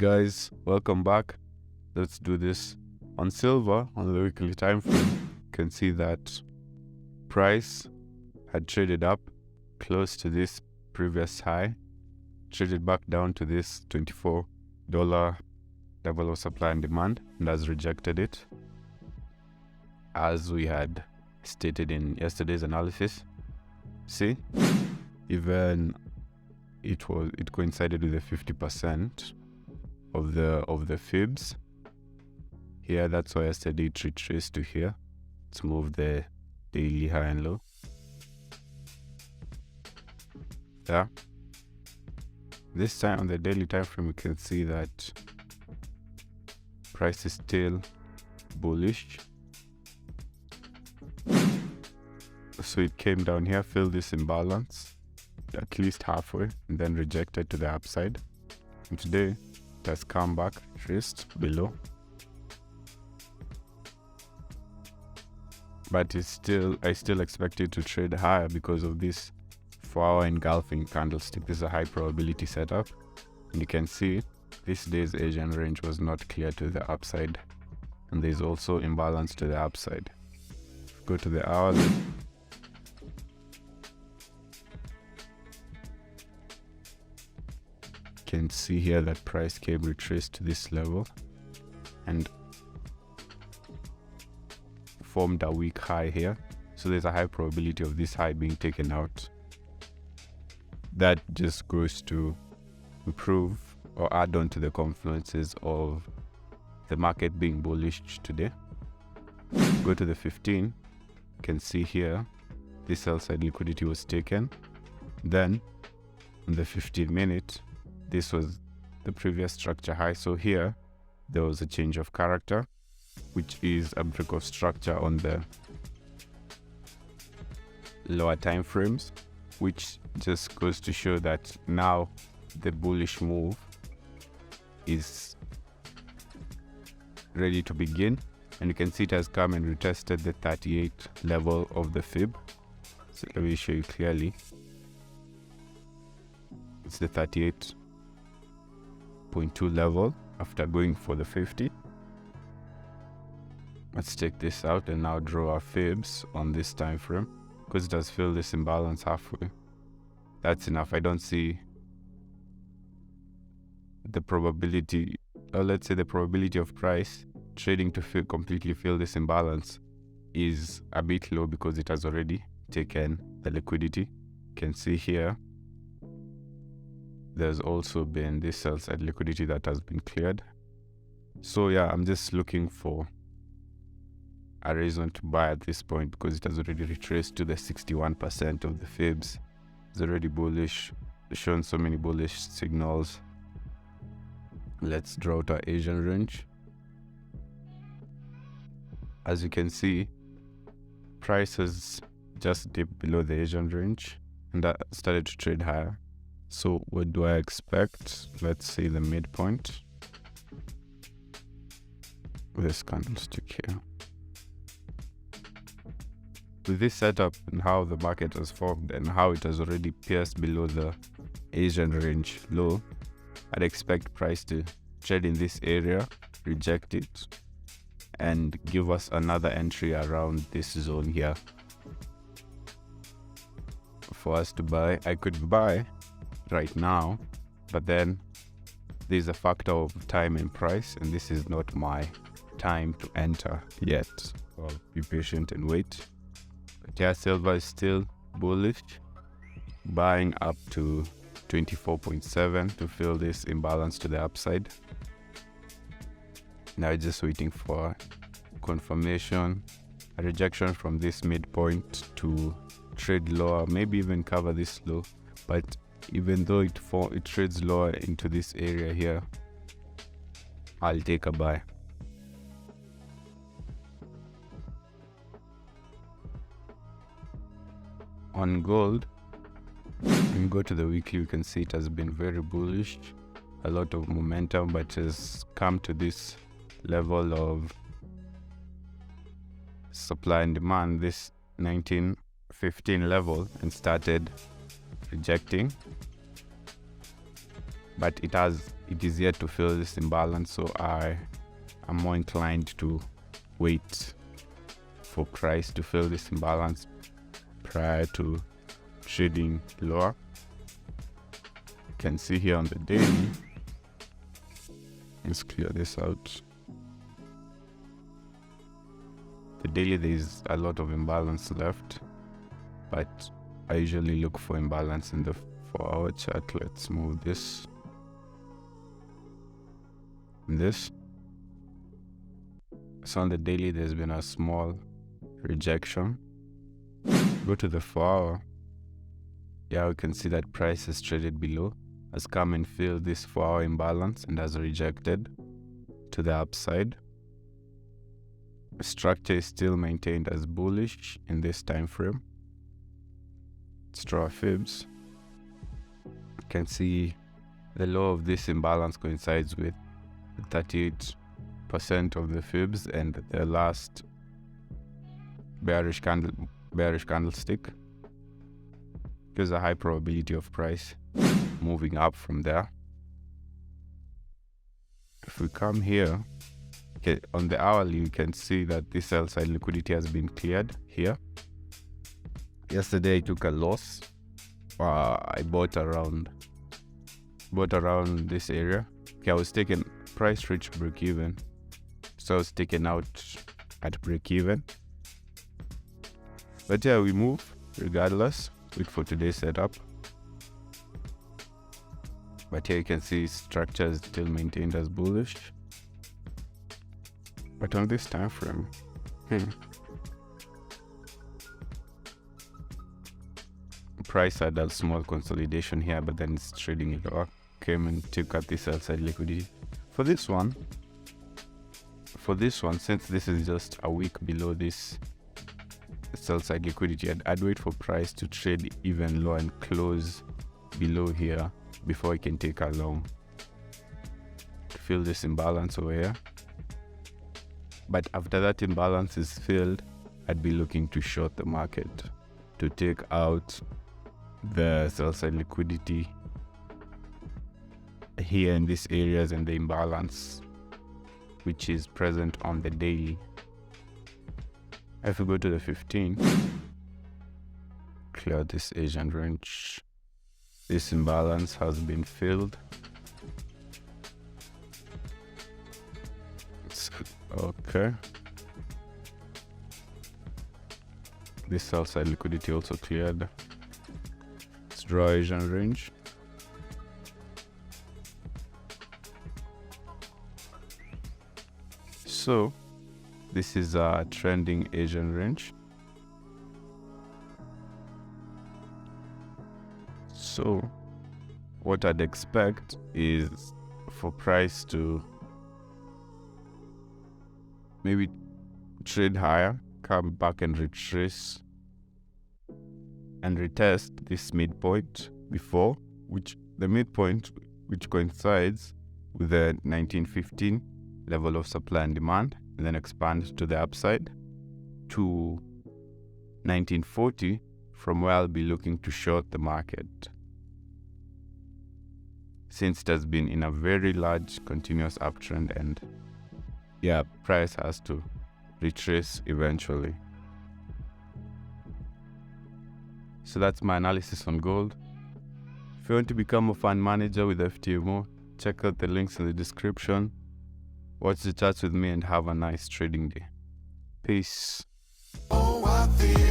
guys, welcome back. Let's do this on silver. On the weekly time frame, you can see that price had traded up close to this previous high, traded back down to this $24 level of supply and demand, and has rejected it, as we had stated in yesterday's analysis. See, even it coincided with the 50% of the fibs here. That's why yesterday it retraced to here. Let's move the daily high and low. Yeah, this time on the daily time frame, we can see that price is still bullish. So it came down here, filled this imbalance at least halfway, and then rejected to the upside. And today it has come back, traced below, but I still expect it to trade higher because of this 4-hour engulfing candlestick. This is a high probability setup, and you can see this day's Asian range was not clear to the upside, and there's also imbalance to the upside. Go to the hourly. Can see here that price came retraced to this level and formed a weak high here, so there's a high probability of this high being taken out. That just goes to improve or add on to the confluences of the market being bullish today. Go to the 15, you can see here this sell side liquidity was taken. Then on the 15-minute, this was the previous structure high, so here there was a change of character, which is a break of structure on the lower time frames, which just goes to show that now the bullish move is ready to begin. And you can see it has come and retested the 38 level of the fib. So let me show you clearly. It's the 38.2 level after going for the 50. Let's take this out and now draw our fibs on this time frame, because it has filled this imbalance halfway. That's enough. I don't see the probability, or let's say the probability of price trading to completely fill this imbalance is a bit low, because it has already taken the liquidity. You can see here there's also been this sell side liquidity that has been cleared. So yeah, I'm just looking for a reason to buy at this point, because it has already retraced to the 61% of the fibs. It's already bullish, shown so many bullish signals. Let's draw out our Asian range. As you can see, price has just dipped below the Asian range and that started to trade higher. So what do I expect? Let's say the midpoint. This candlestick here. With this setup and how the market has formed and how it has already pierced below the Asian range low, I'd expect price to trade in this area, reject it, and give us another entry around this zone here for us to buy. I could buy right now, but then there's a factor of time and price, and this is not my time to enter yet. I'll be patient and wait. But yeah, silver is still bullish, buying up to 24.7 to fill this imbalance to the upside. Now just waiting for confirmation, a rejection from this midpoint to trade lower, maybe even cover this low. But even though it trades lower into this area here, I'll take a buy. On gold, when you go to the weekly, you can see it has been very bullish, a lot of momentum, but has come to this level of supply and demand, this 1915 level, and started rejecting. but it is yet to fill this imbalance, so I am more inclined to wait for price to fill this imbalance prior to trading lower. You can see here on the daily. Let's clear this out. The daily, there is a lot of imbalance left, but I usually look for imbalance in the 4-hour chart. Let's move this and this. So on the daily, there's been a small rejection. Go to the 4-hour. Yeah, we can see that price is traded below, has come and filled this 4-hour imbalance and has rejected to the upside. The structure is still maintained as bullish in this time frame. Let's draw fibs. You can see the low of this imbalance coincides with 38% of the fibs and the last bearish candlestick. There's a high probability of price moving up from there. If we come here, okay, on the hourly, you can see that this sell side liquidity has been cleared here. Yesterday I took a loss. I bought around this area. Okay, I was taken, price reached break even, so I was taken out at break even. But yeah, we move regardless. Wait for today's setup. But here you can see structure is still maintained as bullish. But on this time frame, price had a small consolidation here, but then it's trading lower. Came and took out this sell side liquidity. For this one, since this is just a week below this sell side liquidity, I'd wait for price to trade even lower and close below here before I can take a long to fill this imbalance over here. But after that imbalance is filled, I'd be looking to short the market to take out the sell side liquidity here in these areas and the imbalance which is present on the daily. If we go to the 15, clear this Asian range. This imbalance has been filled. Okay. This sell side liquidity also cleared. Let's draw Asian range. So this is a trending Asian range. So what I'd expect is for price to maybe trade higher, come back and retrace and retest this midpoint before, which the midpoint which coincides with the 1915 level of supply and demand, and then expand to the upside to 1940, from where I'll be looking to short the market, since it has been in a very large continuous uptrend, and yeah, price has to retrace eventually. So that's my analysis on gold. If you want to become a fund manager with FTMO, check out the links in the description. Watch the charts with me and have a nice trading day. Peace. Oh, I feel